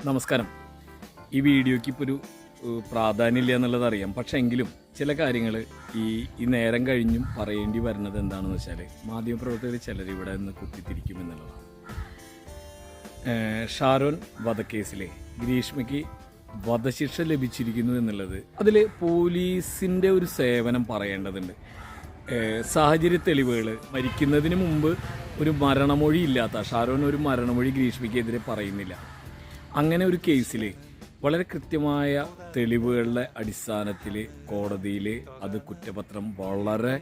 നമസ്കാരം. ഈ വീഡിയോയ്ക്ക് ഇപ്പോൾ ഒരു പ്രാധാന്യമില്ല എന്നുള്ളത് അറിയാം. പക്ഷേ എങ്കിലും ചില കാര്യങ്ങൾ ഈ നേരം കഴിഞ്ഞും പറയേണ്ടി വരുന്നത് എന്താണെന്ന് വെച്ചാൽ മാധ്യമപ്രവർത്തകർ ചിലർ ഇവിടെ നിന്ന് കുത്തിത്തിരിക്കുമെന്നുള്ളതാണ്. ഷാരോൺ വധക്കേസിലെ ഗ്രീഷ്മയ്ക്ക് വധശിക്ഷ ലഭിച്ചിരിക്കുന്നു എന്നുള്ളത് അതിൽ പോലീസിൻ്റെ ഒരു സേവനം പറയേണ്ടതുണ്ട്. സാഹചര്യ തെളിവുകൾ മരിക്കുന്നതിന് മുമ്പ് ഒരു മരണമൊഴി ഇല്ലാത്ത ഷാരോൺ ഒരു മരണമൊഴി ഗ്രീഷ്മയ്ക്കെതിരെ പറയുന്നില്ല. അങ്ങനെ ഒരു കേസിൽ വളരെ കൃത്യമായ തെളിവുകളുടെ അടിസ്ഥാനത്തിൽ കോടതിയിൽ അത് കുറ്റപത്രം വളരെ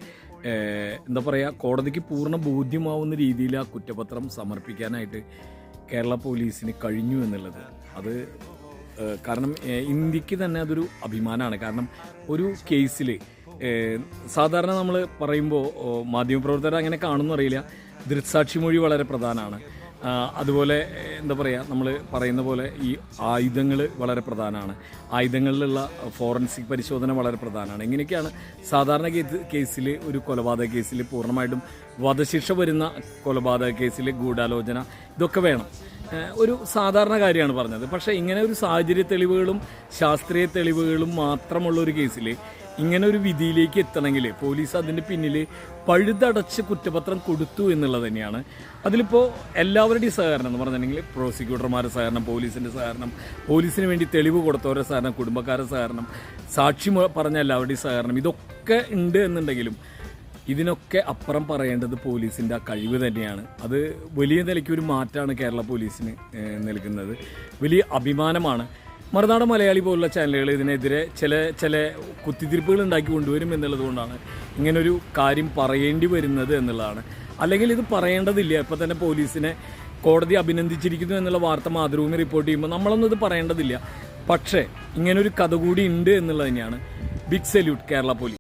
എന്താ പറയുക, കോടതിക്ക് പൂർണ്ണ ബോധ്യമാവുന്ന രീതിയിൽ ആ കുറ്റപത്രം സമർപ്പിക്കാനായിട്ട് കേരള പോലീസിന് കഴിഞ്ഞു എന്നുള്ളത് അത് കാരണം ഇന്ത്യക്ക് തന്നെ അതൊരു അഭിമാനമാണ്. കാരണം ഒരു കേസിൽ സാധാരണ നമ്മൾ പറയുമ്പോൾ മാധ്യമപ്രവർത്തകർ അങ്ങനെ കാണുമെന്നറിയില്ല, ദൃക്സാക്ഷിമൊഴി വളരെ പ്രധാനമാണ്. അതുപോലെ എന്താ പറയുക, നമ്മൾ പറയുന്ന പോലെ ഈ ആയുധങ്ങൾ വളരെ പ്രധാനമാണ്. ആയുധങ്ങളിലുള്ള ഫോറൻസിക് പരിശോധന വളരെ പ്രധാനമാണ്. ഇങ്ങനെയൊക്കെയാണ് സാധാരണ കേസിൽ ഒരു കൊലപാതക കേസിൽ പൂർണ്ണമായിട്ടും വധശിക്ഷ വരുന്ന കൊലപാതക കേസിൽ ഗൂഢാലോചന ഇതൊക്കെ വേണം. ഒരു സാധാരണ കാര്യമാണ് പറഞ്ഞത്. പക്ഷേ ഇങ്ങനെ ഒരു സാഹചര്യ തെളിവുകളും ശാസ്ത്രീയ തെളിവുകളും മാത്രമുള്ള ഒരു കേസിൽ ഇങ്ങനെ ഒരു വിധിയിലേക്ക് എത്തണമെങ്കിൽ പോലീസ് അതിൻ്റെ പിന്നിൽ പഴുതടച്ച് കുറ്റപത്രം കൊടുത്തു എന്നുള്ളത് തന്നെയാണ്. അതിലിപ്പോൾ എല്ലാവരുടെയും സഹകരണം എന്ന് പറഞ്ഞിട്ടുണ്ടെങ്കിൽ പ്രോസിക്യൂട്ടർമാരുടെ സഹകരണം, പോലീസിൻ്റെ സഹകരണം, പോലീസിന് വേണ്ടി തെളിവ് കൊടുത്തവരുടെ സഹകരണം, കുടുംബക്കാരുടെ സഹകരണം, സാക്ഷി പറഞ്ഞ എല്ലാവരുടെയും സഹകരണം, ഇതൊക്കെ ഉണ്ട് എന്നുണ്ടെങ്കിലും ഇതിനൊക്കെ അപ്പുറം പറയേണ്ടത് പോലീസിൻ്റെ ആ കഴിവ് തന്നെയാണ്. അത് വലിയ നിലയ്ക്ക് ഒരു മാറ്റമാണ് കേരള പോലീസിന് നൽകുന്നത്. വലിയ അഭിമാനമാണ്. മറുനാട് മലയാളി പോലുള്ള ചാനലുകൾ ഇതിനെതിരെ ചില കുത്തിത്തിരിപ്പുകൾ ഉണ്ടാക്കി കൊണ്ടുവരും എന്നുള്ളത് കൊണ്ടാണ് ഇങ്ങനൊരു കാര്യം പറയേണ്ടി വരുന്നത് എന്നുള്ളതാണ്. അല്ലെങ്കിൽ ഇത് പറയേണ്ടതില്ല. ഇപ്പോൾ തന്നെ പോലീസിനെ കോടതി അഭിനന്ദിച്ചിരിക്കുന്നു എന്നുള്ള വാർത്ത മാതൃഭൂമി റിപ്പോർട്ട് ചെയ്യുമ്പോൾ നമ്മളൊന്നും ഇത് പറയേണ്ടതില്ല. പക്ഷേ ഇങ്ങനൊരു കഥ കൂടി ഉണ്ട് എന്നുള്ളത് തന്നെയാണ്. Big salute Kerala police.